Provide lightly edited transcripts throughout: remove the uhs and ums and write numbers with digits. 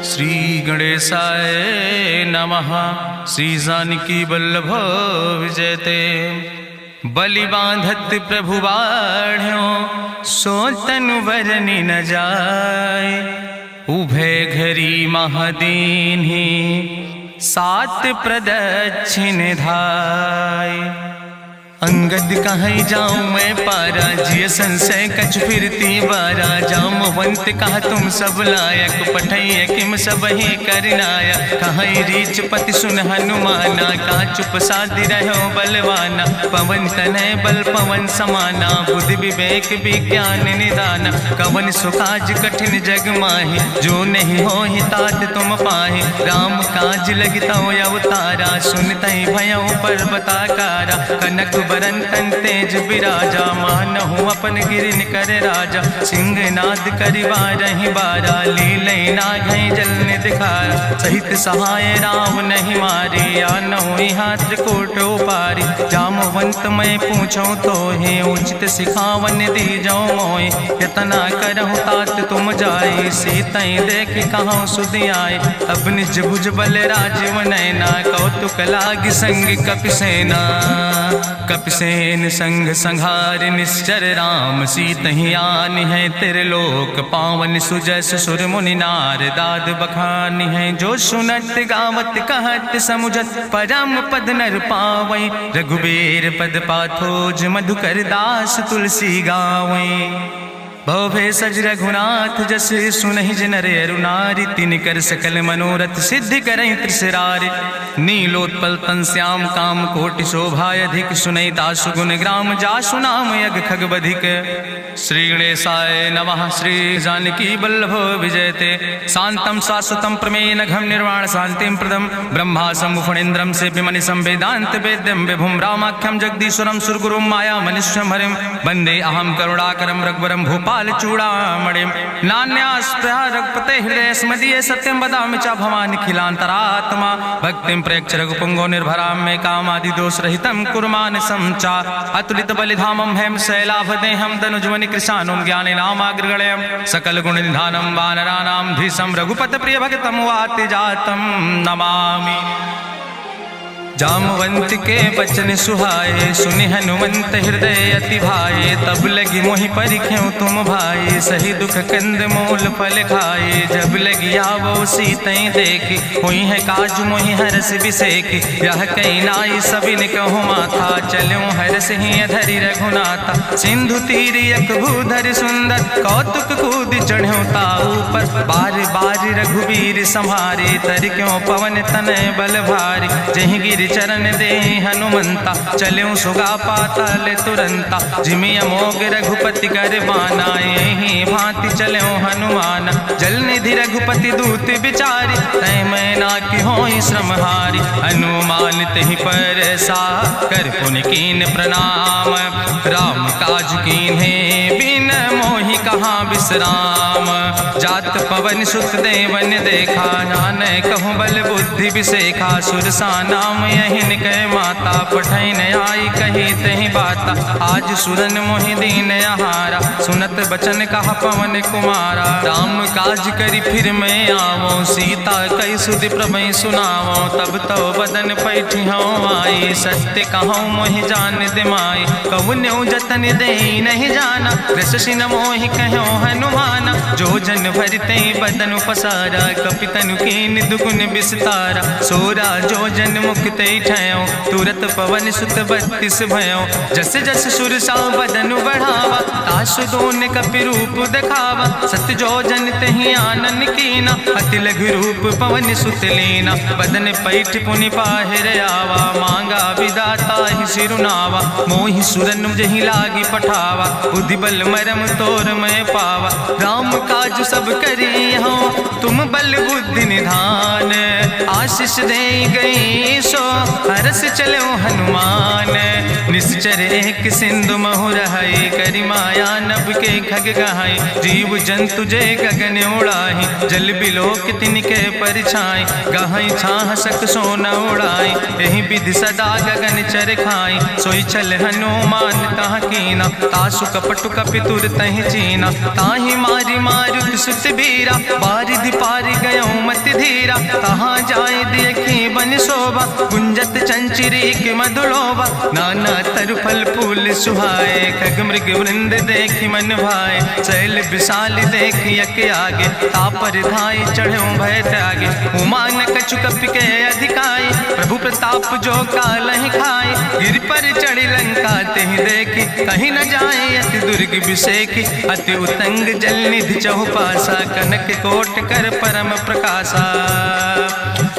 श्री गणेशाय नमः। श्री जानकी वल्लभ विजयते। बलि बांधत प्रभु बाढ़ो सो तनु बरनि न जाय। उभय घरी महादीन्हि सात प्रदक्षिण धाय। अंगद कहीं जाऊं मैं पारा जिय संशय कछ फिरती बारा। जामवंत कहा तुम सब लायक पठैय किम सब ही करनाया। कहीं रीच पति सुन हनुमाना का चुप साधि रहो बलवाना। पवन तनय बल पवन समाना बुद्धि विवेक विज्ञान निदाना। कवन सुकाज कठिन जग माहि जो नहीं हो ही तात तुम पाहि। राम काज लगता अवतारा सुनतहि भयउ पर्वताकारा। कनक बरन तन तेज बिराजा मानहु अपन गिरिन कर राजा। सिंहनाद करिवारहि बारा लीलय नागहि जल निधिखारा। सहित सहाय राम नहीं मारे आनहु यहाँ त्रिकूट उपारी। जामवंत मैं पूछूं तो हे उचित सिखावन दीजो मोय। यतना करहु तात तुम जाए सीतई देख कहूँ सुधि आए। अब निज भुज बल राजीव नैना कौतुक लाग संग कपिसेना। कपिसेन संग संहार निश्चर राम सीतहि आनि है त्रिलोक पावन। सुजस सुर मुनि नार दाद बखानि है। जो सुनत गावत कहत समुझत परम पद नर पावै। रघुबीर पद पाथोज मधुकर दास तुलसी गावै। भवभय सज रघुनाथ जस सुनहि जनरे अरुनारि। तिन कर सकल मनोरथ सिद्धि करहि त्रिसरारि। नीलोत्पल तन श्याम काम कोटि शोभाय अधिक। सुनहि दासु गुण ग्राम जासु नाम यज्ञ खग बधिक। श्री गणेशाय नमः। श्री जानकी वल्लभ विजयते। शांतम शाश्वतम प्रमेय घम निर्वाण शांतिम प्रदम। ब्रह्मा शंभु फणीन्द्रम सेव्य मनिषं वेदांत वेद्यम विभुम रामाख्यम जगदीश्वरम सुरगुरुम माया मनिष्यम हरिम। वंदे अहम करुणाकरम रघुवरम भूपाल चूड़ामणिम। नान्यास्पृहा रघुपते हृदय स्मदीय सत्यम वदामि च भवानि खिलांतरात्मा। भक्तिम प्रयच्छ रघुपुंगो निर्भराम मे कामादि दोष रहितम कुर्मान् समचा। अतुलित बलिधामम हेम शैलाभदेहम दनुजवनि कृशानुम ज्ञाने नामाग्रगणयम। सकल गुण निधानम वानराणाम धीशम रघुपत प्रिय भक्तम वाति जातम नमामि। जामवंत के बचन सुहाए सुनि हनुमंत हृदय अति भाए। तब लगी मोहि परिख्यों तुम भाई सही दुख कंद मूल फल खाए। जब लगी आवो सीतई देखी हुई है काज मोहि हरस बिसेकी। यह कई नाई सबिन कहूँ माथा चलो हरस ही धरि रघुनाथा। सिंधु तीर यक भूधर सुंदर कौतुक कूद चढ़्यो ताऊ पर। बार बार रघुबीर संहारे तर क्यों पवन तनय बल भारी। जहि गिर चरण दे हनुमंता चल्यों सुगा पाताल तुरंता। जिमि अमोघ रघुपति कर बाना यही भांति चल्यों हनुमान। जल निधि रघुपति दूत बिचारी तय मैना की होई श्रमहारी। हनुमान तहि पर सा कर पुनि कीन प्रणाम। राम काज कीन्हे बिन मोहि कहाँ विश्राम। जात पवन सुत देवन देखा नानक कहूँ बल बुद्धि विसेखा। सुरसा नाम यही कह माता पठैन आई कही तही बाता। आज सुरन मोहि दीन आहारा सुनत बचन कहा पवन कुमारा। राम काज करी फिर मैं आवो सीता कई सुधि प्रभु सुनावो। तब तो बदन पैठी हूँ आई सत्य कहूँ मोहि जान दिमाई। कहुन्यु जतन दे नहीं जाना कृष्ण मोहि कहो हनुमाना। जो जन भरते बदन पसारा कपितनु कीन दुगुन विस्तारा। सोरा जो जन मुक्त ठयो तुरत पवन सुत 32 भयो। जस जस सुरसा बदन बढ़ावा तासु दोन कपि रूप दिखावा। सत जो जन तहि आनन कीना अति लघु रूप पवन सुत लीना। बदन पैठ पुनि पाहिर आवा मांगा विदाता ही सिरुनावा। मोहि सुरन जहि लागी पठावा बुद्धि बल मरम तोर मैं पावा। राम काज सब करी हूँ तुम बल बुद्धि निधान। आशीष दे गई सो हरस चलो हनुमान। निश्चर एक सिंधु महु रहाई करी माया नभ के खग गहाई। जीव जंतु जय गगन उड़ाही जल बिलोक तिनके परिछाई। गहाई छाह सक सोन उड़ाई यही विधि सदा गगन चर खाई। सोई चल हनुमान तह कीना तासु कपटु कपितुर तहि चीना। ताहि मारी मारुत सुत बीरा बारिधि पारि गयो तहाँ जाए देखी बन शोभा, गुंजत चंचिरी के मधुलोभा, नाना तरु फल फूल सुहाए, खग मृग वृंद देखी मन भाए, शैल विशाल देखी यके आगे, तापर धाई चढ़ो भय त्यागे, उमान कछु कपि के अधिकाई, प्रभु प्रताप जो कालहि खाए, गिर पर चढ़ी लंका तेहि देखी, कहीं न जाए अति दुर्ग विषेखी, अति उतंग जल निधि चहुपासा, कनक कोट कर परम प्रकाशा,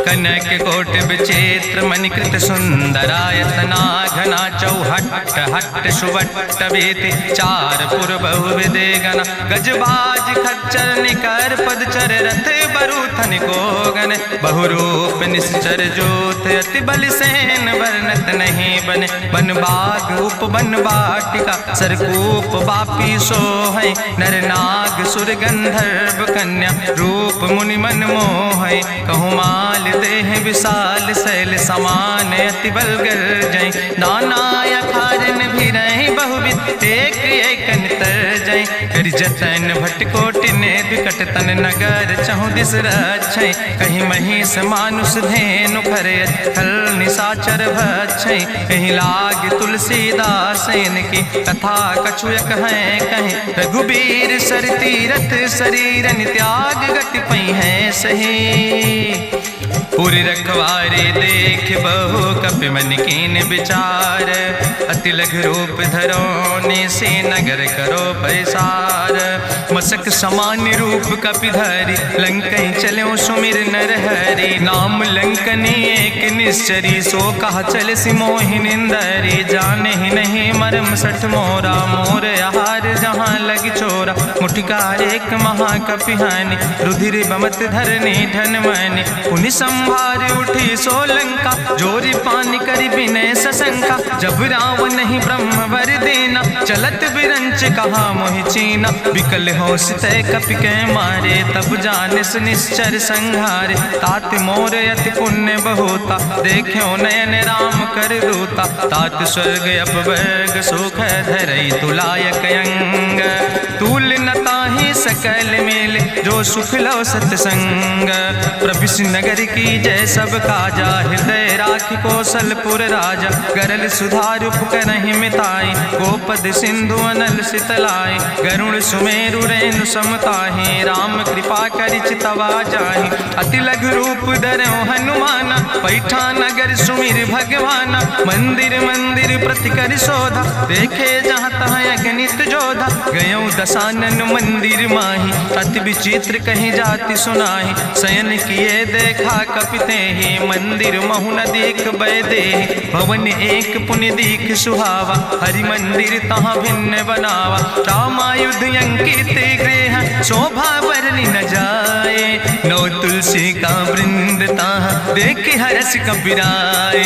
कनक कोट विचित्र मणिकृत सुंदरायतना, घना चौहट्ट हट्ट सुवट्ट वेति, चार पुर बहुविधे गण, गजबाज खच्चर निकर पदचर, रथ बरूथन को गण, बहुरूप निश्चर जोत, अति बल सेन वर्णत नहीं बने, बन बाग उप बन बाटिका, सरकूप बापी सोहै, नर नाग सुर गंधर्व कन्या, रूप मुनि मन मोहै, कहूँ माल देह विशाल शैल समान, अति बलगर जय, नाना अखारन भी रही बहुविध, एक एक अंतर जय, कर जतन भटकोटि ने विकट तन नगर, चहु दिस रक्षै, कहीं महिष मानुष धेनु खरे, खल निशाचर भक्षै, कहीं लाग तुलसीदास इनकी, कथा कछुयक है कहीं, रघुबीर सर तीरथ शरीरन त्याग गति पई है सही, पूरी रखवारे देख बहु कपि मन कीन विचार, अति लघु रूप धरो से नगर करो पैसार, मसक समान रूप कपि धरि, लंकई चलो सुमिर नर हरि, नाम लंकनी एक निश्चरी, सो कहा चल सिमोहि निंदरी, जाने ही नहीं मरम सठ मोरा, मोर आहार जहाँ लग चोरा, मुठिका एक महाकपि हानि, रुधिर बमत धरनी धन मनि, पुनि संभार उठी सोलंका, जोरी पानी करी विनय सशंका, जब रावण नहीं ब्रह्म वर देना, चलत बिरंच कहा मोहि चीना, विकल हो सितय कपि के मारे, तब जानिस निश्चर संहारे, तात मोर अति पुण्य बहुता, देखो नयन राम कर दूता, तात स्वर्ग अपवर्ग सुख धरई तुलायक अंग, तूल न ताहि सकल मेल, जो सुख लो सतसंग, प्रभिस नगर की जय सब काजा, हृदय राखि कौशलपुर राजा, गरल सुधार उपकरहि मिताई, गोपद सिंधु अनल सितलाई, गरुण सुमेरु रेणु समताहि, राम कृपा करि चितवा जाहि, अति लघु रूप धरौ हनुमाना, पैठा नगर सुमिर भगवाना, मंदिर मंदिर प्रति कर शोधा, देखे जहाँ तहाँ अगणित जोधा, गयो दशानन मंदिर माही, अति विचित्र कहीं जाति सुनाही, शयन किए देखा कपिते ही, मंदिर महु न देख बैदे, भवन एक पुण्य दीख सुहावा, हरि मंदिर तहाँ भिन्न बनावा, रामायुध अंकित गृह, शोभा बरनी न जाए, नौ तुलसी का वृंद तहाँ देख हरस कबीराए,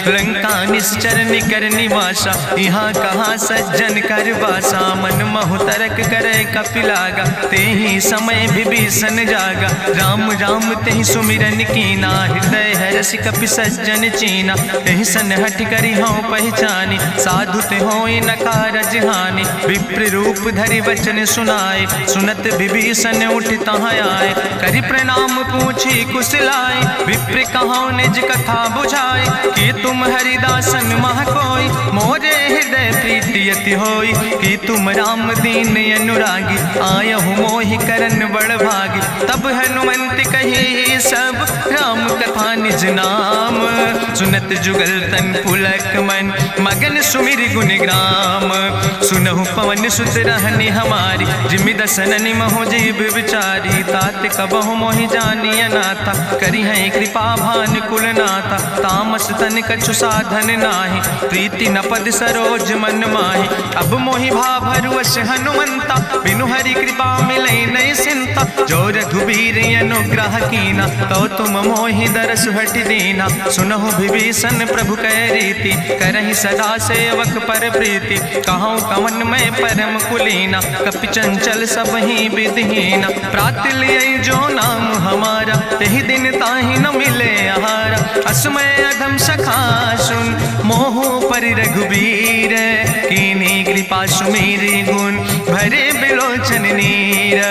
लंका निश्चर निकर निवासा, यहाँ कहाँ सज्जन कर वासा, मन महु तरक करे कपिलागा, तेहि समय विभीषण जागा, राम राम तेहि सुमिरन कीना, हृदय हरसि कपि सज्जन चीना, तेहि सन हठ करि हौ पहचानी, साधु ते होई न कारज हानि, विप्र रूप धरि वचन सुनाए, सुनत विभीषण उठ तहाँ आए, करि प्रणाम पूछी कुशलाए, विप्र कहौ निज कथा बुझाए, कि तुम हरिदासन मह कोई, मोरे हृदय प्रीति अति होई, कि तुम राम दीन अनुरागी, आयहु मोहि करन बड़ भागी, तब हनुमंत कही सब राम कथा निज नाम, सुनत जुगल तन पुलक मन, मगन सुमिर गुण ग्राम, सुनहु पवन सुत रहनी हमारी, जिमि दसननि महु जीव विचारी, तात कबहु मोहि जानी अनाथा, करि हैं कृपा भान कुल नाथा, तामस तन कछु साधन नाही, प्रीति न पद सरोज मन माही, अब मोहि भाभरु वश हनुमंता, बिनु हरि कृपा मिलै नहीं सिंता, जो रघुबीर अनुग्रह कीना, तो तुम मोहि दरस हट दीना, सुनहु विभीषण प्रभु कै रीति, करहि सदा सेवक पर प्रीति, कहूँ कवन में परम कुलीना, कपि चंचल सब ही विधिहीना, प्रात लिय जो नाम हमारा, तेहि दिन ताहि न मिले आहारा, असमय अधम सखा सुन, मोहु पर रघुबीर, कीन्ही कृपा सुमेरि गुण, भरे बिलोचन नीर,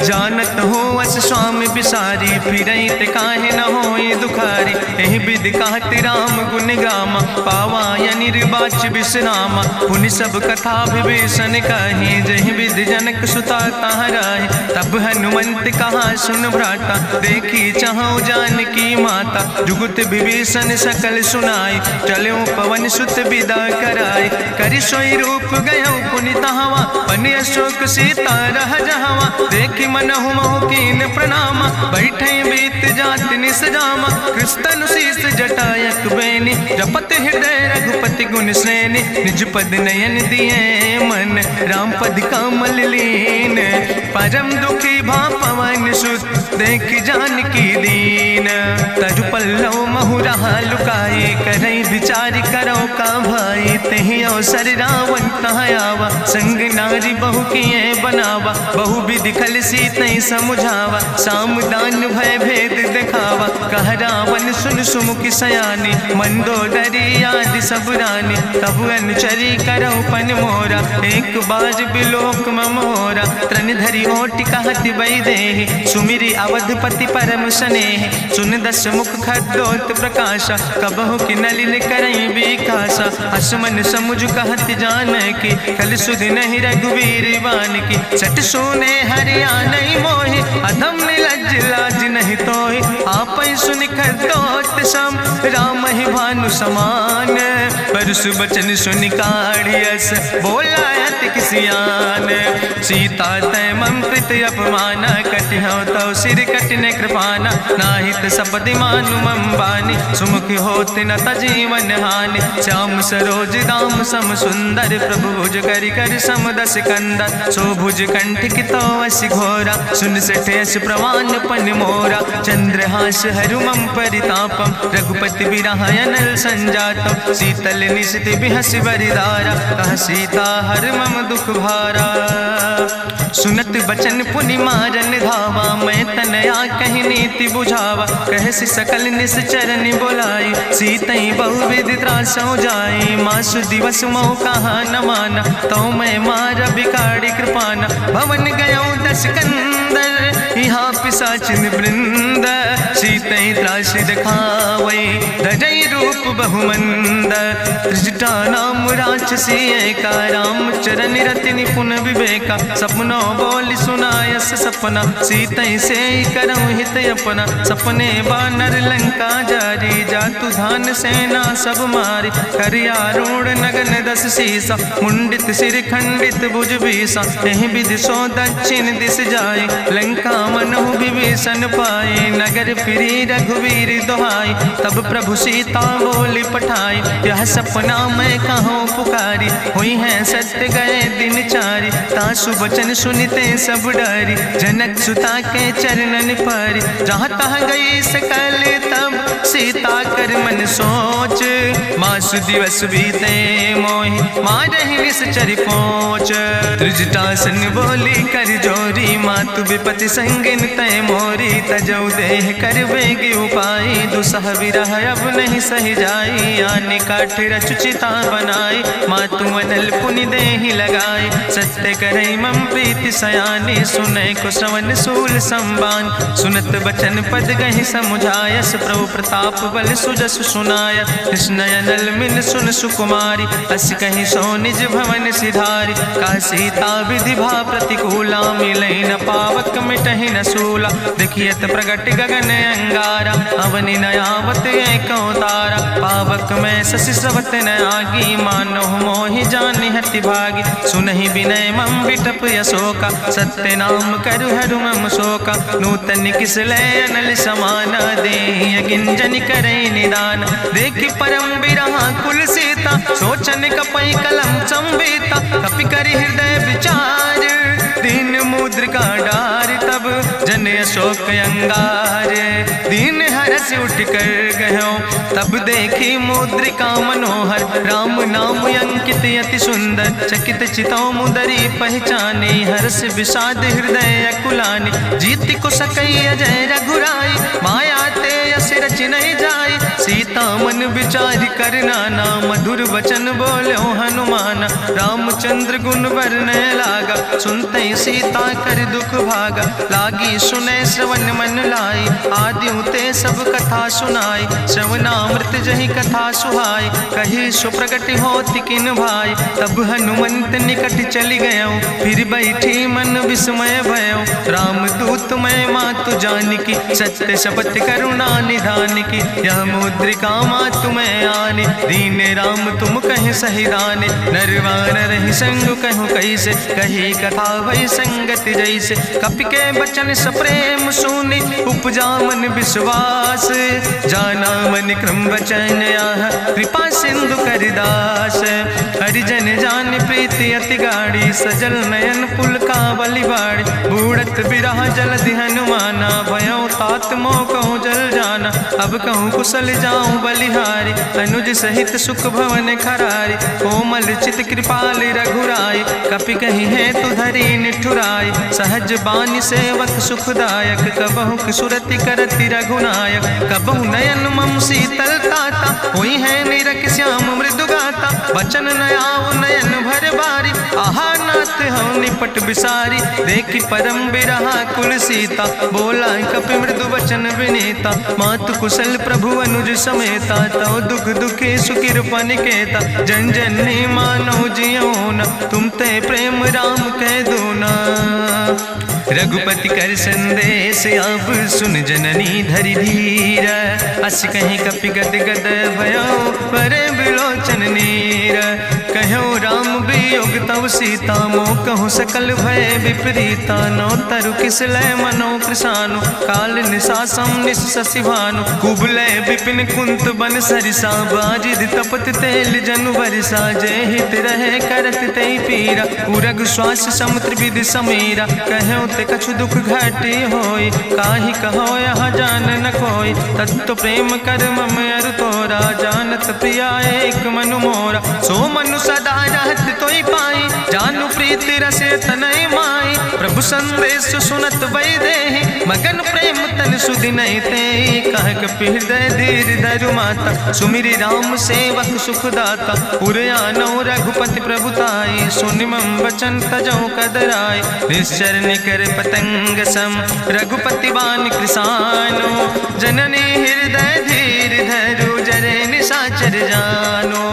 जानत हो अस स्वामी बिसारी, फिरई ते काहे न होई दुखारी। एहि विधि कहत राम गुण गामा, पावा या निर्बाच विश्रामा। पुनि सब कथा विभीषण कही, जहि विधि जनक सुता कहाँ राही। तब हनुमंत कहा सुन भ्राता, देखी चाहु जानकी माता। जुगुत विभीषण सकल सुनाई, चलो पवन सुत विदा कराई। करि सोई रूप गयो पुनि तहवा, बन अशोक सीता रह जहवा। देखी मनहु महु कीन प्रणामा, बैठे बीत जात निस जामा। कृष्ण शीस जटायक बेनी, जपत हृदय रघुपति गुण श्रेणी। निज पद नयन दिए मन, राम पद कमल लीन। परम दुखी भा पवन सुत, देख जानकी दीन। तरु पल्लव महु रहा लुकाई, करई विचार करो का भाई। तेहि अवसर रावण तहाँ आवा, संग नारी बहु किए बनावा। बहु विधि खल सीतै समुझावा, साम दान भय भेद दिखावा। कह रावण सुन सुमुखि सयानी, मंदोदरी आदि सब रानी। तब अनुचरी करौ पन मोरा, एक बाज बिलोक मोरा। तृण धरि ओटि कहत वैदेही, सुमिरि अवधपति परम स्नेह। सुन दस मुख खद्योत प्रकाशा, कबहु कि नलिन करई विकासा। असमन समुझ कहत जानकी, कल सुधि नहीं रघुवीर बानकी। सट सुने हरिया नहीं मोहि, अधम निलज्ज लाज नहीं तोहि। आपै सुनि खद्योत सम, राम ही भानु समान। परसु बचन सुनि काढ़ियस, बोला अति किसियान। सीता तै मम कृत अपमाना, कटिहौ तौ सिर कटिन कृपाना। नाहित सपदि मानु मम बानी, सुमुख होत न तजीवन हानि। श्याम सरोज दाम सम सुंदर, प्रभु भुज करि कर सम दस कंदर। सो भुज कंठ कितो अस घोरा, सुन सठेस प्रवान पन मोरा। चंद्रहास हरु मम परितापम, रघुपति बिरह अनल संजातम। शीतल निशित बिहसि बरिदारा, कह सीता हर मम दुख भारा। सुनत बचन पुनि मारन धावा, मैं तनया कहि नीति बुझावा। कहसि सकल निश्चरनि बोलाई, सीतई बहुविधि त्रासौ जाई। मासु दिवस मोह कहा न माना, तो मैं मार बिगाड़ी कृपाना। भवन गयो दस कंदर, यहाँ पिशाचिन वृंद। सीतई त्रास दिखावै, धजई रूप बहुमंद। त्रिजटा नाम राक्षसी एका, राम चरण रति निपुण विवेका। सपनो बोल सुनायस सपना, सीतई से करऊँ हित अपना। सपने बानर लंका जारी, जातु धान सेना सब मारी। करियारूढ़ नगन दस सीसा, मुंडित सिर खंडित भुज बीसा। एहि विधि सो दक्षिण दिस जाए, लंका मनहु विभीषण पाए। नगर फिरी रघुवीर दोहाई, तब प्रभु सीता बोली पठाई। यह सपना मैं कहूँ पुकारी, हुई है सत्य गए दिन चारी। तासु वचन सुनिते सब डरी, जनक सुता के चरणन परी। जहाँ तहाँ गई सकल तब, सीता कर मन सोच। मासु दिवस बीते मोहि, मारहि निश्चर पहुँच। त्रिजटासन बोली कर जोरी, मातु विपति संगिन तय मोरी। तजौ देह कर बेगी उपाय, दुसह विरह अब नहीं सही जाई। आने काठ रचुचिता बनाई, मातु अनल पुनि देहि लगाई। सत्य करई मम प्रीति सयानी, सुनै को श्रवण सूल संबान। सुनत बचन पद गहि समुझायस, प्रभु प्रताप बल सुजस सुनाय। कृष्णयनल मिल सुन सुकुमारी, अस कहि सो निज भवन सिधारी। का सीता विधि भा प्रतिकूला, मिलै न पावक मिटहि न सूला। देखियत प्रगट गगन अंगारा, अवनि न आवत एको तारा। पावक में शशि स्रवत न आगी, मानो मोहि जानि हति भागी। सुनहि विनय मम विटप यशोका, सत्य नाम करु हरु मम शोका। नूतन किस लय अनल समाना, देहि गिंजन करई निदान। देखि परम बिरहा कुल सीता, सोचन कपई कलम संवेता। कपि करि हृदय विचार, दीन मुद्रिका डार। तब जन अशोक अंगार, दीन हरस उठ कर गयो। तब देखी मुद्रिका मनोहर, राम नाम अंकित अति सुंदर। चकित चितौ मुदरी पहचानी, हर्ष विषाद हृदय अकुलानी। जीति को सकई अजय रघुराई, माया ते यस रच नहीं जाई। सीता मन मन विचार करना ना, मधुर वचन बोलो हनुमान। रामचंद्र गुण वर्णय लागा, सुनते सीता कर दुख भागा। लागी सुने श्रवण मन लाई, आदि ते सब कथा सुनाई। श्रवणामृत जहि कथा सुहाई, कही सुप्रगट होति किन भाई। तब हनुमंत निकट चली गयो, फिर बैठी मन विस्मय भयो। रामदूत मैं मातु जानकी, सत्य शपथ करुणा निधान की। यह मुद्रिका मातु मैं आने, दीन राम तुम कहे सही दाने। नरवान रही संग कहूँ कैसे, कही कथा वही संगत जैसे। कपि के बचन सप्रेम सुनि, उपजा मन विश्वास। जाना मन क्रम वचन आह, कृपा सिंधु करिदास। हरिजन जान प्रीति अति गाड़ी, सजल नयन पुलकावली बाड़ी। बूढ़त बिरह जलधि हनुमाना, भयो तात मोह कहूँ जल जाना। अब कहूँ कुशल जाऊँ बलिहारी, अनुज सहित सुख भवन खरारी। कोमल चित कृपाल रघुराई, कपि कही है तु धरी निठुराई। सहज बानी सेवक सुखदायक, कबहु किशुरति करति रघुनायक। कबहु नयन मम शीतल ताता, हुई है निरख श्याम मृदु गाता। बचन नयाव नयन भर बारी, आहा नाथ हम निपट बिसारी। देखी परम बिरहा कुल सीता, बोला कपि मृदु वचन विनीता। मातु कुशल प्रभु अनुज समेता, तव दुख दुखी सुकृपा निकेता। जन जननी मानो जियो न, तुम ते प्रेम राम कह दो ना। रघुपति कर संदेश अब सुन जननी धरि धीर। अस कहीं कपि गद गद भयो, परे बिलोचन नीर। कहो राम वियोग तव सीता, मोह कहूँ सकल भय विपरीता। नौ तरु किस लय मनो कृशानु, काल निशासम निशि भानु। कुबलय विपिन कुंत बन सरिसा, बाजिद तपत तेल जनु बरिसा। जय हित रहे करत ते पीरा, उरग श्वास समुद्र विधि समीरा। कहो ते कछु दुख घाटी होई, काहि कहो यहाँ जान न कोई। तत्व प्रेम कर मम अरु तोरा, जानत प्रिया एक मनु मोरा। सो मनु सदा रहत तोई पाई, जानु प्रीति रसे तनय माई। प्रभु संदेश सुनत वै देहि, मगन प्रेम तन सुधि नहीं ते। कह कपि हृदय धीर धरु माता, सुमिरि राम सेवक सुख दाता। उरयानो रघुपति प्रभुताई, सुनि मम वचन तजौ कदराई। निश्चर निकर पतंग सम, रघुपति बान कृसानो। जननी हृदय धीर धरु, जरे निशाचर जानो।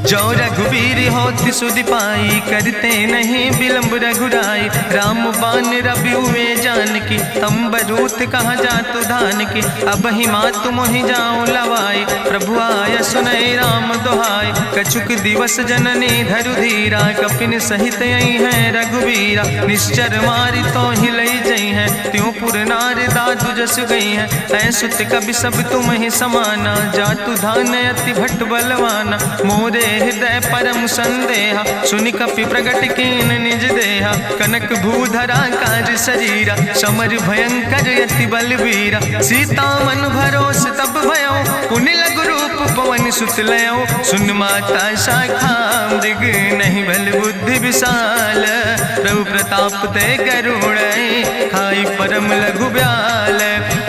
जो रघुवीर होति सुधि पाई, करते नहीं विलम्ब रघुराई। राम बान रवि हुए जानकी, तम्बरूत कहाँ जातु धान की। अब ही मातु मोहि जाऊँ लवाई, प्रभु आय सुनय राम दुहाई। कछुक दिवस जननी धरु धीरा, कपिन सहित यही है रघुवीरा। निश्चर मारी तो ही लई जई है, त्यों पुर नार दादु जस गई है। ऐसुत कवि सब तुम ही समाना, जातु धान अति भट्ट बलवाना। मोरे हृदय परम संदेहा, सुनि कपि प्रगट कीन निज देहा। कनक भूधरा काज शरीरा, समर भयंकर यति बलवीरा। सीता मन भरोस तब भयो, पुनि लघु रूप पवन सुत लयो। सुन माता शाखा मृग, नहीं बल बुद्धि विशाल। प्रभु प्रताप ते करुणै, खाई परम लघु ब्याल।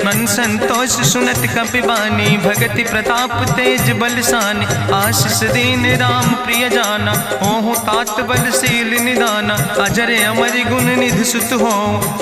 मन संतोष सुनत कपि बानी, भगति प्रताप तेज बलसानी। आशीष दीन राम प्रिय जाना, ओहु तात बलशील निदाना। अजर अमर गुण निधि सुत हो,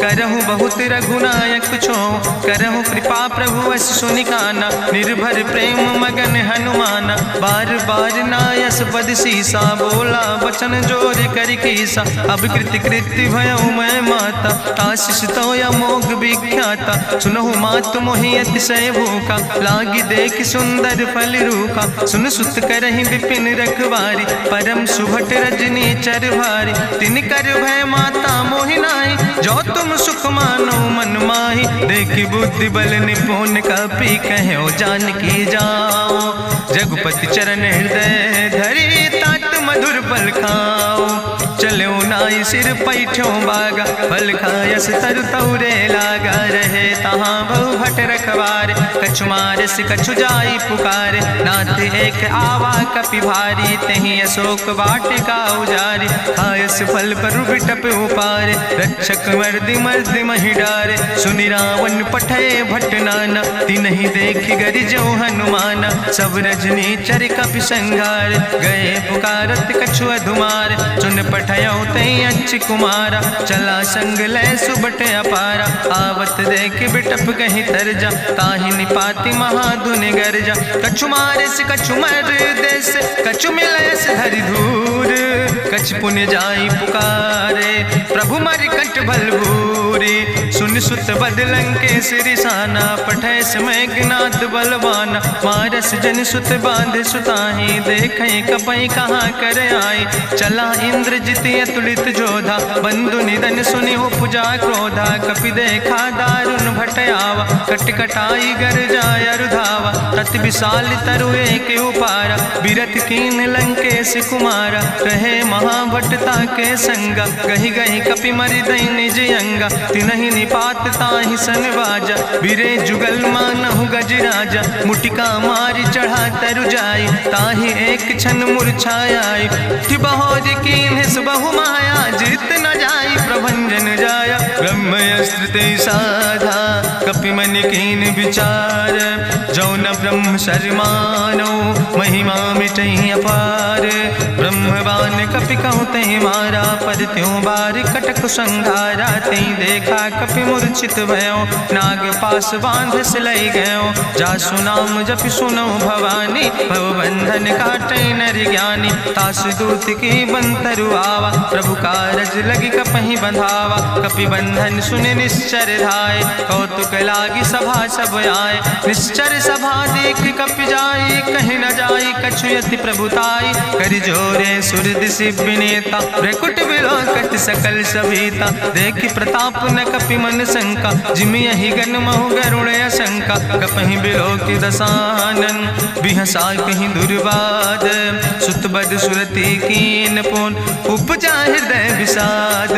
करहु बहुत रघुनायक छो। करहु कृपा प्रभु अस सुनिकाना, निर्भर प्रेम मगन हनुमाना। बार बार नायस पद सीसा, बोला वचन जोर कर कीसा। अब कृति कृति भयो मैं माता, आशीष तो अमोघ विख्याता। सुनहु मातु मोहि अतिशय भूखा, लागी देख सुंदर फल रूखा। सुन सुत करहि विपिन रखवारी, परम सुभट रजनी चर भारी। तिन कर भय माता मोहि नाहि, जो तुम सुख मानो मन माहि। देखि बुद्धि बल निपुण कपि, कहो जानकी जाओ। जगुपति चरण हृदय धरि, तात मधुर फल खाओ। चलो नाई सिर पैठों बागा, फल खायस तरु तौरे लागा। रहे तहाँ बहु हट रखवार। कछु मारस कछु जाई पुकार, नाथ एक आवा कपि भारी। तहीं अशोक वाटिका उजारी, खायस फल पर बिटप उपार। रक्षक मर्दि मर्दि महि डारे, सुनि रावण पठय भट नाना। तिन्हि देखि गरिजो हनुमाना, सब रजनी चर कपि संघार। गए पुकारत कछु अधुमार, सुन पठयो तई अच्छ कुमारा। चला संग लय सुबट अपारा, आवत देख बिटप कहीं तरजा। ताहि निपाति महाधुनि गर्जा, कछु मारस कछु मर देस। कछु मिलयस धरि धूर, कछ पुण्य जाई पुकारे। प्रभु मरि कंठ बलभूरी, सुन सुत बदलं के सिरिसाना। पठय समय ज्ञात बलवाना, मारस जन सुत बांध सुताही। देखें कपई कहाँ कर आई, चला इंद्रजित अतुलित जोधा। बंधु निधन सुनि उपजा क्रोधा, कपि देखा दारुण भटयावा। कट कटाई गर जाय रुधावा, तत विशाल तरु एक उपारा। बिरथ कीन लंकेश कुमारा, रहे महाभटता के संगा। गहि गहि कपि मरि दई निज अंगा, तिनहि निपात ताहि सन बाजा। बिरे जुगल मानहु गजराजा, मुटिका मारि चढ़ा तरु जाई। ताहि एक क्षण मूर्छाई, बहोर कीन बहु माया। जीत न जाई प्रभंजन जाया, ब्रह्मस्त्र ते साधा। कपि मन कीन विचार, जो न ब्रह्म शर्मानो। महिमा मिटई अपार, ब्रह्मवान कपि कहु तहि मारा। पद त्यों बार कटक संघारा, तई देखा कपि मूर्छित भयो। नाग पास बांध सिलई गयो, जासु नाम जपि सुनो भवानी। भव बंधन काटै नर ज्ञानी, तास दूत की बंतरु आवा। प्रभु कारज लगी कपहि बंधावा, कपि बंधन सुनि निश्चर धाय। कौतुक लागी सभा सब आए, निश्चर सभा देख कपि जाई। कहीं न जाई कछु यति प्रभुताई, करि जोरे सुर दिसि विनेता। ब्रकुट विलोकत सकल सभीता, देखि प्रताप न कपि मन शंका। जिमि यहि गन महु गरुण शंका, कपहि बिलोकि दसानन। बिहसा कहीं दुर्वाद, सुत बद सुरति कीन पुन। उपजा हृदय विषाद,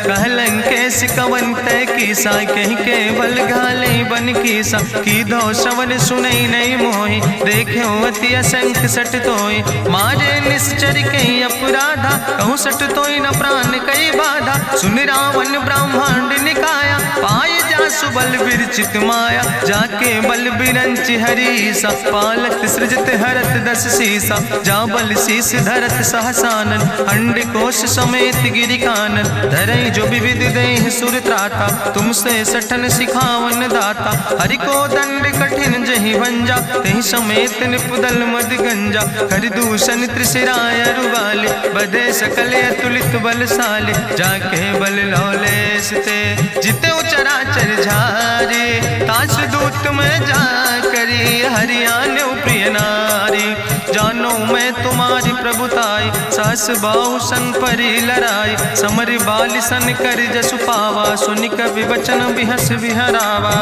कहलन कैस कवन तय कीसा। कहीं केवल घाले बन कीसा, कीधो श्रवण सुनई नहीं मोहि। देख्यो अति असंख्य सट तोय, मारे निश्चर कई अपराधा। कहूँ सट तोय न प्राण कई बाधा। सुन रावण ब्रह्मांड निकाया, पाय जासु बल विरचित माया। जाके बल बिरंच हरीसा, पालक सृजत हरत दस सीसा। जा बल शीस धरत सहसानन, अंड कोश समेत गिरि कानन। धरई जो विविध देह सुर त्राता, तुमसे सठन सिखावन दाता। हरि को दंड कठिन जहि भंजा, तहि समेत निपुदल मद गंजा। कर दूषण त्रिशिराय रुवाले, बधे सकल अतुलित बलशाले। जाके बल लौलेस ते, जिते चराचर झारे। तास दूत में जा करी, हरियाण प्रिय नारी। जानो मैं तुम्हारी प्रभुताई, सास बाहु सन परी लड़ाई। समर बाल सन कर जसु पावा, सुनि कवि वचन बिहस बिहरावा।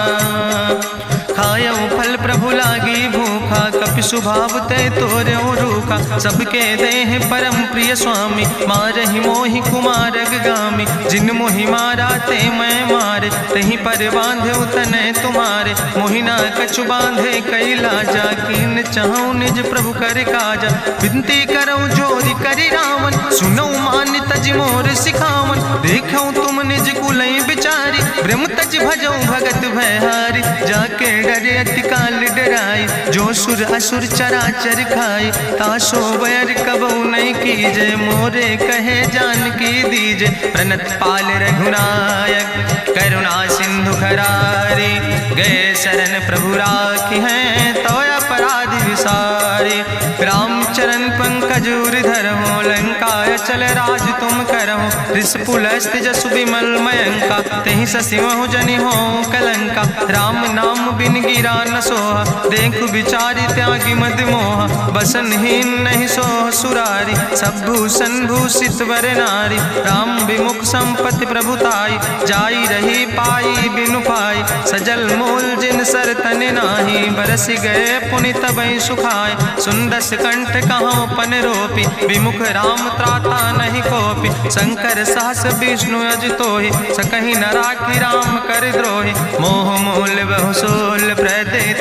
खायऊ फल प्रभु लागी भूखा, कपि स्वभाव ते तोर्यो रूखा। सबके देह परम प्रिय स्वामी, मारहि मोहि कुमारग गामी। जिन मोहि मारा ते मैं मारे, तहीं पर बांधे तने तुम्हारे। मोहिना कछु बांधे कई लाजा, कीन चाहूं निज प्रभु कर काजा। विनती करऊं जोरी करि रावण, सुनऊ मान तज मोर सिखावन। देखऊं तुम निज कुलई बिचारी, ब्रह्म तज भजऊं भगत भयहारी। जाके डरे अति काल डराई, जो सुर असुर चराचर खाई। तासो बैर कबऊ नहीं कीजे, मोरे कहे जान की दीजे। प्रणत पाल रघुनायक, करुणा सिंधु खरारी। गए शरण प्रभु राखी हैं, तो अपराध विसारी। रामचरण पंकज उर्धर हो, लंकाय चल राज तुम करहो। ऋष पुलस्त जसु विमल मयंका, तेहि ससिमहु जनि हो कलंका। राम नाम बिन गिरा न सोहा, देखु बिचारी त्यागी मद मोहा। बसनहीन नहीं सोह सुरारी, सब भूषण भूषित वर नारी। राम विमुख संपत्ति प्रभुताई, जाई रही पाई बिनु पाई। सजल मूल जिन सर तन नाही, बरस गए पुनि तबई सुखाय। सुंदस कंठ कहाँ पन रोपी, विमुख राम त्राता नहीं कोपी। शंकर सहस विष्णु अज तोहि, सकहि न राखी राम कर द्रोहि। मोह मूल बहु सो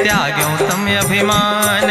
त्याग्यो तम अभिमान।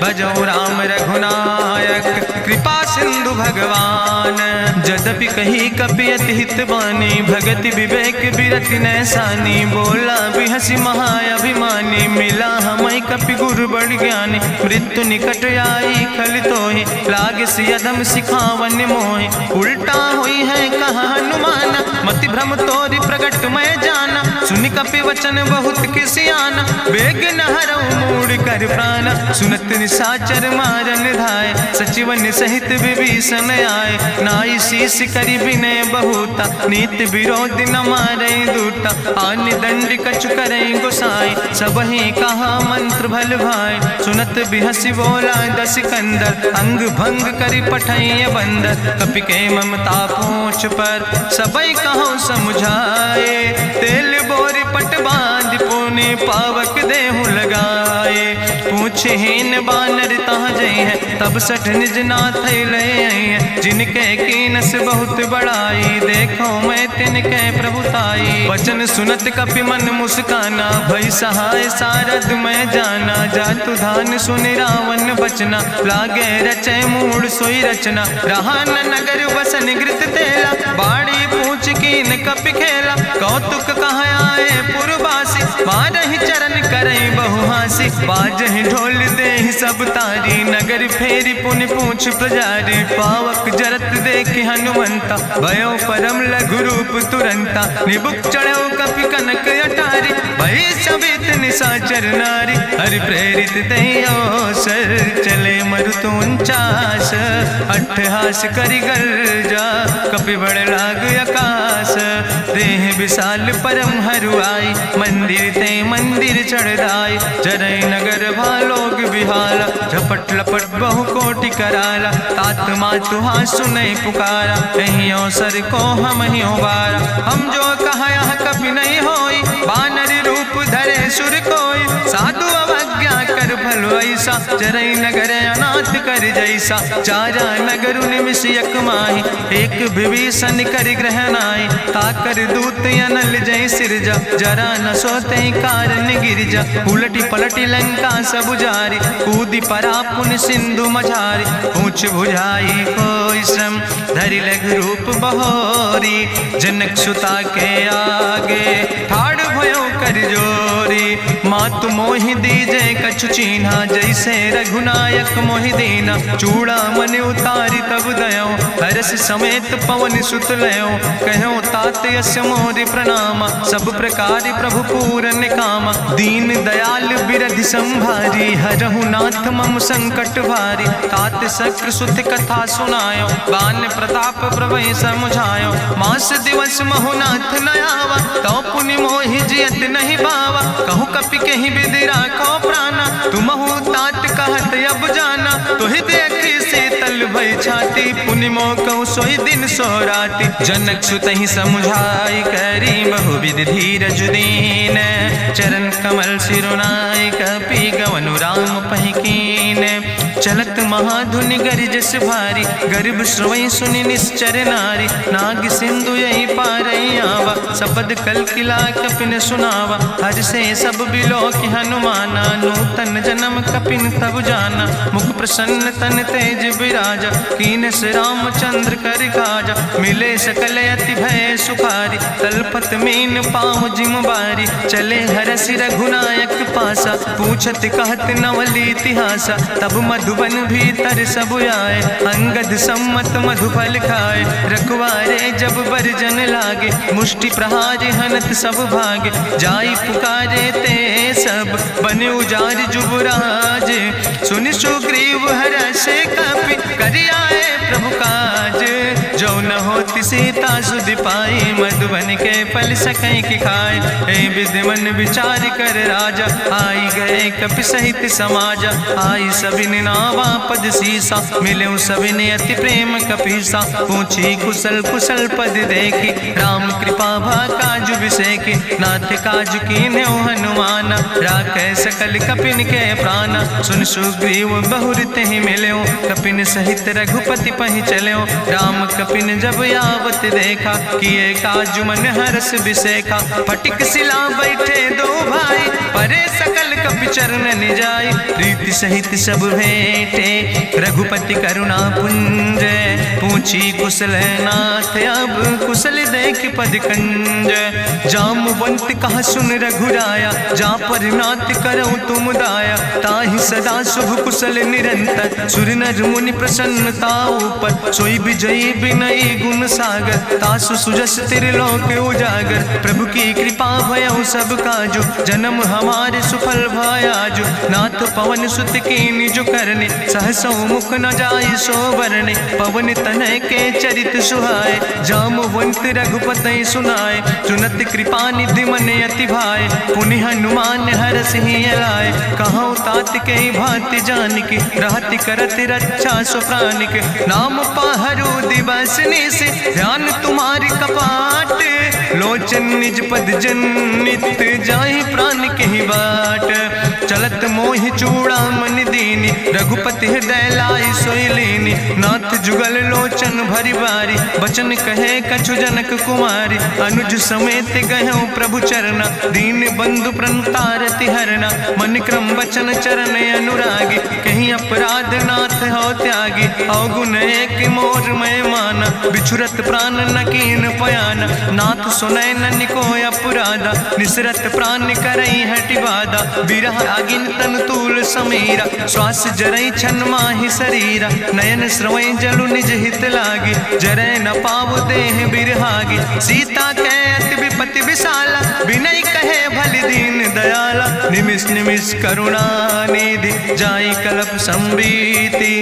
भजो राम रघुनायक कृपा सिंधु भगवान। जदपि कही कपि अति हित बानी, भगति विवेक बिरति नैसानी। बोला बिहसी महाअभिमानी, मिला हमय कपि गुरु बड़ ज्ञानी। मृत्यु निकट आई खल तोहि, लागे सियदम सिखावन मोहि। उल्टा हुई है कहा हनुमान, मति भ्रम तोरि प्रगट मैं जाना। सुनि कपि वचन बहुत किसियाना, बेग न हरऊ मूढ़ कर प्राण। सुनत निशाचर मारन धाय, सचिवन सहित विभीषण आए। नाई शीस करि विनय बहुता, नीति विरोध न मारै दूता। आनि दंड कछु करै गोसाई, सबहि कहा मंत्र भल भाई। सुनत बिहसी बोला दस कंदर, अंग भंग करि पठैय बंदर। कपि के ममता पूछ पर, सबई कहो समझाए। तेल बोरी पट बांध पुनि, पावक देहु लगाए। पूछहीन बानर तहाँ जई है, तब सठ निज नाथ ले आई है। जिनके कीनस बहुत बड़ाई, देखो मैं तिनके प्रभुताई। वचन सुनत कपि मन मुस्काना, भई सहाय सारद मैं जाना। जातु धान सुनि रावण बचना, लागे रचय मूढ़ सोई रचना। रहा न नगर बसन घृत तेला, बाड़ी पूछ कीन कपि खेला। कौतुक कहाँ आए पुरवासी, मारहि चरण करई बहुहासी। बाजहि ढोल देहि सब तारी, नगर फेरी पुनि पूछ प्रजारी। पावक जरत देखि हनुमंता, भयो परम लघु रूप तुरंता। निबुक चढ़ो कपि कनक अटारी, भई सवित निशाचर नारी। हरि प्रेरित तहि अवसर, चले मरुत 49। अट्ठहास करि गर्जा, कपि बड़ लाग आकाश। देह विशाल परम हरुआई, मंदिर ते मंदिर चढ़ाई। जरै नगर भालोग बिहाला, झपट लपट बहु कोटि कराला। तात मातुहा सुनई पुकारा, कहीं अवसर को हम ही बारा। हम जो कहा यह कपि नहीं होई, बानर रूप धरे सुर कोई। साधु अवज्ञा कर भल ऐसा, जरै नगर अनाथ कर जैसा। चारा नगर निमिष यक माही, एक विभीषण कर ग्रह नाई। ताकर दूत अनल जय सिरजा, जरा न सोते कारण गिरजा। उलटी पलटी लंका सब जारी, कूदी परा पुन सिंधु मझारी। पूछ बुझाई कोई श्रम, धरि लघु रूप बहोरी। जनक सुता के आगे, ठाड़ भयो कर जोरी। मातु मोहि दीजे कछु चीन्हा, जैसे रघुनायक मोहि दीना। चूड़ा मन उतारी तब दयो, हरस समेत पवन सुत लयो। कहो तात यस मोरि प्रणामा, सब प्रकार प्रभु पूरन कामा। दीन दयाल बिरधि संभारी, हरहु नाथ मम संकट भारी। तात शक्र सुत कथा सुनायो, बान प्रताप प्रभय समुझायो। मास दिवस महु नाथ न आवा, तो पुनि मोहि जियत नहीं बावा। कहु कपि कहि विधि राखो प्राणा, तुमहु तात कहत अब जाना। तुहि देखी शीतल भई छाती, पुनि मोह कहु सोई दिन सोराती। जनक सुतहि समुझाई, करी बहुविधि धीरज दीन। चरण कमल सिरुनाई, कपि गवनु राम पहि कीन। चलत महाधुनि गरिजस भारी, गर्भ श्रवई सुनि निश्चर नारी। नाग सिंधु यही पारई आवा, सबद कल किला कपिन सुनावा। हर से सब बिलो कि हनुमाना, नूतन जन्म कपिन तब जाना। मुख प्रसन्न तन तेज विराजा, कीन से रामचंद्र कर काजा। मिले सकल अति भय सुखारी, तलपत मीन पाहु जिम बारी। चले हरसि रघुनायक पासा, पूछत कहत नवल इतिहासा। तब मधुबन भीतर सब आए, अंगद सम्मत मधुफल खाए। रखवारे जब बरजन लागे, मुष्टि प्रहार हनत सब भागे। जाई पुकारे ते सब, बन उजार जुबराज। सुनि सुग्रीव हरषे कपि, करि आए प्रभु काज। जो न होति सीता सुधि पाई, मधुबन के फल सकै कि खाए। हे विधि मन विचार कर राजा, आई गए कपि सहित समाजा। आई सबिन नावा पद सीसा, मिले सबिन अति प्रेम कपीसा। पूछी कुशल कुशल पद देखी, राम कृपा भा काज बिसेकी। नाथ काज कीन्हे हनुमाना, राखै सकल कपिन के प्राणा। सुन सुग्रीव बहुर तेहि मिल्यो, कपिन सहित रघुपति पहि चल्यो। राम कपिन जब आवत देखा, किए काज मन हरस बिसेखा। फटिक सिला बैठे दो भाई, परे सकल कपि चरण जाय, प्रीति सहित सब भेंटे रघुपति करुणा पुंज। पूछी कुशल नाथ अब कुशल देख पद कंज। जामवंत कहा सुन रघुराया, जा पर नाथ करऊं तुम दाया। ताहि सदा शुभ कुशल निरंतर, सुर नर मुनि प्रसन्नता ऊपर। सोई विजयी विनयी गुण सागर, तासु सुजस त्रिलोक उजागर। प्रभु की कृपा भयउ सब काजु, जन्म हमारे सुफल भयाजु। नाथ पवन सुत की निज करने, सहसौ मुख न जाय सो बरने। पवन तनय के चरित सुहाए, जामवंत रघुपति सुनाए। चुनत कृपा निधि मन अति भाए, पुनि हनुमान हरषि लाए। कहौं तात के भांति जानिके, रहति करत रक्षा सो प्राणिक। नाम पाहरो दिवस निस, ध्यान तुम्हारी कपाट। लोचन निज पद जनित, जाहि प्राण के बाट। चलत मोहि चूड़ामन दीनी, रघुपति हृदय लाई सोई लीनी। नाथ जुगल लोचन भरि बारी, बचन कहे कछु जनक कुमारी। अनुज समेत गहु प्रभु चरना, दीन बंधु प्रणतारति हरना। मन क्रम वचन चरण अनुरागी, कहीं अपराध नाथ हो त्यागी। अवगुण एक मोर मैं माना, बिछुरत प्राण न कीन पयाना। नाथ सुनय नन को अपराधा, निसरत प्राण करई हटि बाधा। बिरह आगिन तन तूल समीरा, श्वास जरई छन माहि शरीरा। नयन श्रवै जलु निज हित लागी, जरय न पाव देह बिरहागी। सीता के अति विपति विशाला, विनय कहे भलि दीन दयाला। निमिष निमिष करुणा निधि, जाई कलप संबीति।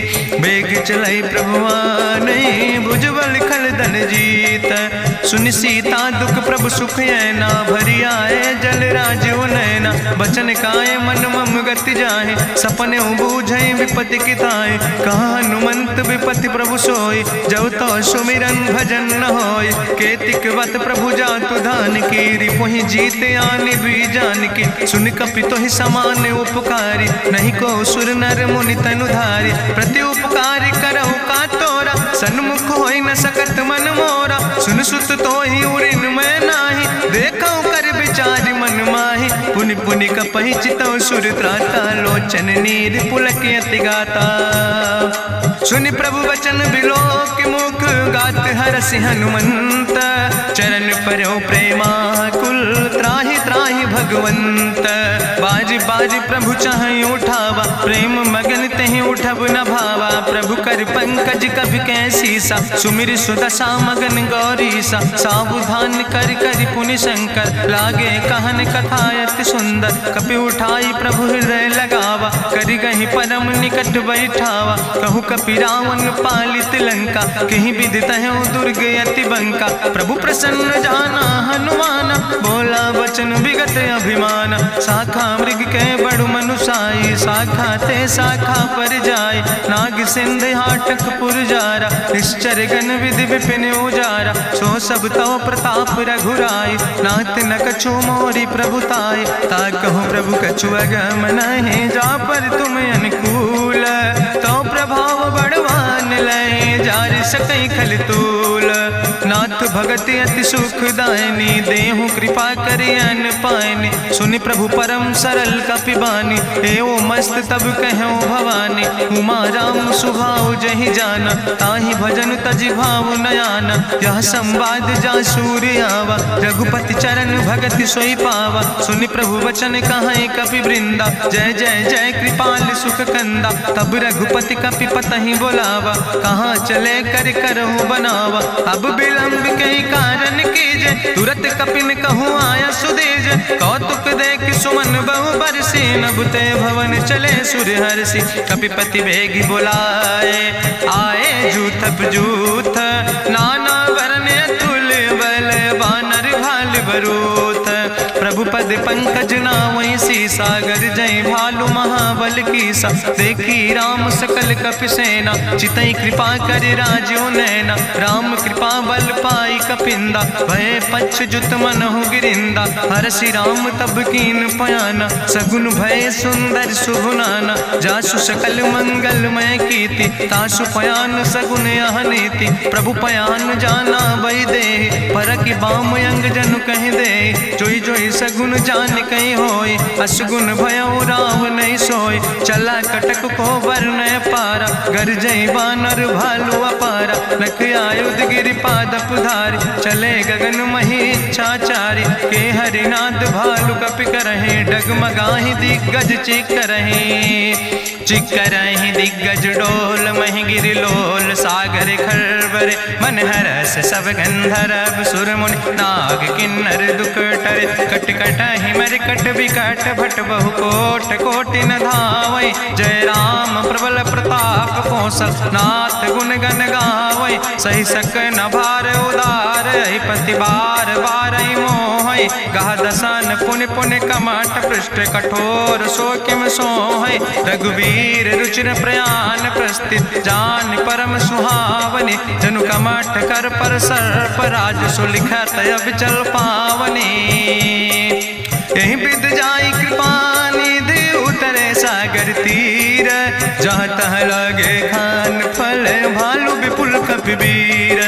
बेग चलई प्रभुवानी, भुजबल खल धन जीत। सुनि सीता दुख प्रभु सुख ऐना, भरि आए जल राजो नैना। बचन काए मन मम गति जाहे, सपने बूझई विपति किताए। कहा हनुमंत विपति प्रभु सोई, जब तो सुमिरन भजन न होय। केतिक वत प्रभु जातु धान की, रिपुहि जीत आनि भी जान की। सुन कपि तोहि समान उपकारी, नहीं को सुर नर मुनि तनुधारी। प्रति उपकार करहु का तोरा, सन्मुख होई न सकत मन मोरा। सुन सुत तोहि उरिन मैं नाही, देखौ कर विचार मन माहि। पुनि पुनि कपहि चितौ सुर त्राता, लोचन नीर पुलक अति गाता। सुनि प्रभु वचन बिलोक मुख, गात हरषि हनुमंत। चरण परौ प्रेमाकुल, त्राहि त्राहि भगवंत। बाज बाज प्रभु चाहि उठावा, प्रेम मगन तहि उठब न भावा। प्रभु कर पंकज कभि कैसीसा, सुमिर सुदशा मगन गौरीसा। सावधान कर कर पुनि शंकर, लागे कहन कथा अति सुंदर। कपि उठाई प्रभु हृदय लगावा, करि गहि परम निकट बैठावा। कहु कपि रावण पालित लंका, कहीं विधि तहु दुर्ग अति बंका। प्रभु प्रसन्न जाना हनुमाना, बोला वचन विगत अभिमान। शाखा मृग के बड़ु मनुसाई, शाखा ते शाखा पर जाय। नाग सिंध हाटक पुरजारा, निश्चर गण विधि विपिन उजारा। सो सब तव प्रताप रघुराई, नाथ न कछु मोरी प्रभुताई। ता कहूँ प्रभु कछु अगम नहीं, जा पर तुम अनुकूल। तो प्रभाव बड़वान लय, जार सकई खल तूल। नाथ भगति अति सुखदायनी, देहु कृपा करि अन पायनि। सुनि प्रभु परम सरल कपिबानी, एओ मस्त तब कहूँ भवानी। उमा राम सुभाव जहि जाना, ताहि भजन तजि भाव नयाना। यह संवाद जा सूर्य आवा, रघुपति चरण भगति सोई पावा। सुनि प्रभु वचन कहाई कपि वृंदा, जय जय जय कृपाल सुख कंदा। तब रघुपति कपि पतहि बोलावा, कहाँ चले कर करहु बनावा। अब विलंब कई कारण कीजे, तुरत कपिन कहूँ आया सुदेज। कौतुक देख सुमन बहु बरसी, नभ ते भवन चले सुर हर्षि। कपिपति वेगी बुलाए, आए जूथप जूथ। नाना वरण अतुल बल, बानर भाल बरूथ। प्रभु पद पंकज नावै सीसा, गरजै भालु महाबल कीसा। देखी राम सकल कपि सेना, चितई कृपा कर राजो नैना। राम कृपा बल पाई कपिंदा, भय पक्ष जुत मनहु गिरिंदा। हरषि राम तब कीन पयाना, सगुन भय सुंदर शुभनाना। जासु सकल मंगलमय कीर्ति, तासु पयान सगुन अहनीति। प्रभु पयान जाना वै दे, परकि बाम अंग जनु कह दे। जोई जोई सगुन गुण जान कहीं होय, असगुन भयउ राव नहीं सोय। चला कटक को वर्ण पारा, गरजई बानर भालू अपारा। नख आयुध गिरि पादप धारी, चले गगन मही इच्छाचारी। के हरिनाद भालू कपि करहि, डगमगाहि दिग्गज चिक करहि। चिक करहि दिग्गज डोल, महि गिरि लोल सागर खरबर। मन हरस सब गंधर्व सुर मुनि, नाग किन्नर दुख टरे। कट कटहि मरकट विकट, भट बहु कोट कोटि न धावै। जय राम प्रबल प्रताप कौशल, नाथ गुण गण गावै। सही सक न भार उदार, पति बार बार मोहै। गह दसन पुन पुन कमठ, पृष्ठ कठोर सो किम सोहै। रघुवीर रुचिर प्रयाण, प्रस्थित जान परम सुहावनी। जनु कमठ कर पर सर्प, राज सुलिखत अब चल पावनी। यही विद जाई कृपा निधि, उतरे सागर तीर। जहाँ तह लगे खान फल, भालू विपुल कपिवीर।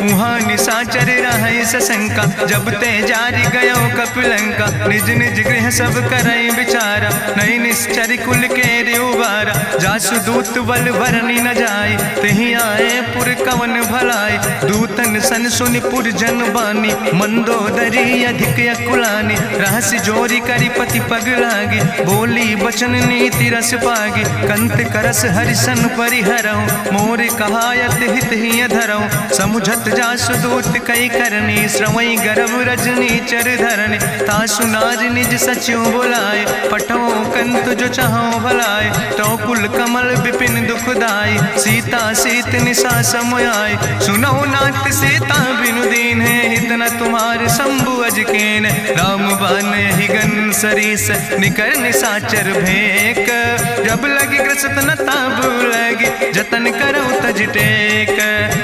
वहाँ निशाचर रहै सशंका, जब ते जारी गयो कपिलंका। निज निज गृह सब करई विचारा, नहीं निश्चर कुल के उबारा। जासु दूत बल भरनी न जाय, तही आए पुर कवन भलाई। दूतन सन सुनि पुर जन बानी, मंदोदरी अधिक अकुलानी। रहस्य जोरी करी पति पग लागी, बोली बचन नीति रस पागी। कंत करस हरिसन परिहरऊँ, मोर कहायत हित ही धरऊँ। समुझत जासु दूत कई करनी, श्रवई गर्भ रजनी चर धरनी। तासु नारी निज सचिव बुलाए, पठो कंत जो चाहो भलाए। तो कुल कमल विपिन दुखदाई, सीता सीत निशा समयाय। सुनो नाथ सीता बिनु दीन है, हित न तुम्हारे शंभु अजकेन। राम बान ही गन सरीस, निकर निशाचर भेक। जब लगी ग्रसत न ताब लगी, जतन करो तज टेक।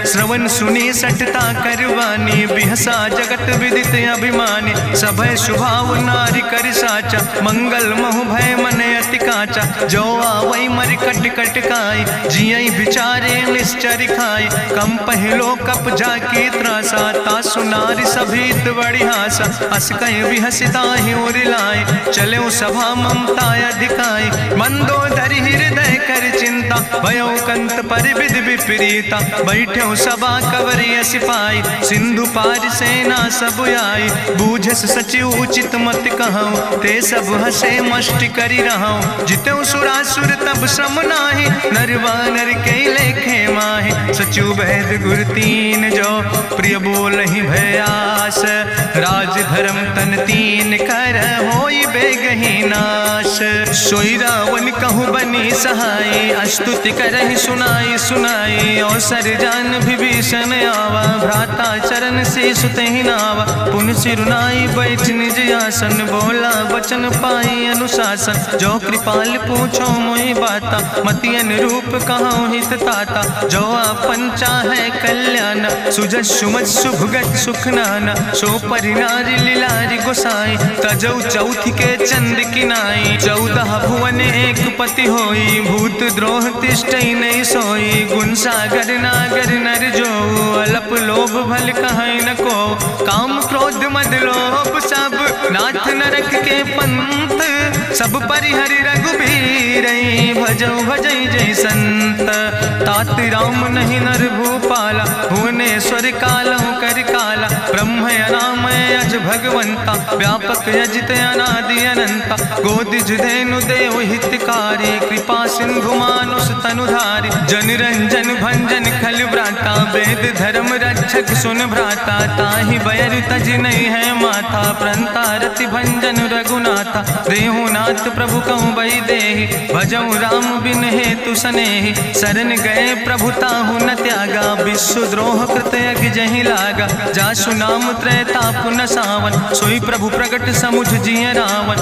श्रवण सुनी सठता करवानी, बिहसा जगत विदित अभिमानी। सभय स्वभाव नारी कर साचा, मंगल महु भय मन अति काचा। जो आवै मर कट कट खाई, जियई विचारे निश्चर खाई। कम पहलो कप जाकी त्रासा, तासु नारी सभीत बड़ी हासा। हस कह बिहसिता ही उरिलाए, चलो सभा ममता अधिकाई। मंदोदरी हृदय कर चिंता, भयो कंत पर विध विपरीता। बैठो सभा कवरिय सिपाही, सिंधु पार सेना सब आई। बूझस सचिव उचित मत कहूँ, ते सब हसे मष्ट करी रहूँ। जितऊ सुरासुर तब श्रम नाही, नर वानर के लेखे माहि। सचिव वैद गुर तीन जो, प्रिय बोल ही भयास। राज धर्म तन तीन कर, होई बेगहि नाश। सोई रावण कहूँ बनी सहाय, अस्तुति करहि सुनाई सुनाई। अवसर जान विभीषण आवा, भ्राता चरण से सुतहि नावा। पुन सिरुनाई बैठ निज आसन, बोला वचन पाई अनुशासन। जो कृपाल पूछो मोहि बाता, मति अनुरूप कहूँ हित ताता। जो आपन चाहे कल्याण, सुजस सुमत सुभगत सुख नाना। सो परिनारी लीलारी गोसाई, तजौ चौथ के चंद किनाई। 14 भुवन एक पति होई, भूत द्रोह तिष्ठई नहीं सोई। गुण सागर नागर नर जो, अलप लोभ भल कहीं न को। काम क्रोध मद लोभ सब, नाथ नरक के पंथ। सब परिहरि रघुबीर, भजो भजई जय संत। तात राम नहीं नर भूपाला, भुवनेश्वर कालहु कर काला। ब्रह्म अनामय अज भगवंता, व्यापक यजित अनादि अनंता। गोदिज धेनु देव हितकारी, कृपा सिंधु मानुष तनुधारी। जन रंजन भंजन खल व्राता, वेद धर्म रक्षक सुन भ्राता। ताहि बैर तज नहीं है माथा, प्रंता रति भंजन रघुनाथा। देहु नाथ प्रभु कहूँ बही देहि, भजऊ राम बिन हेतु सनेहि। शरण गए प्रभु ताहु न त्यागा, विश्व द्रोह कृत यज्ञ जहि लागा। जासु नाम त्रैताप न सावन, सोई प्रभु प्रगट समुझ जिय रावण।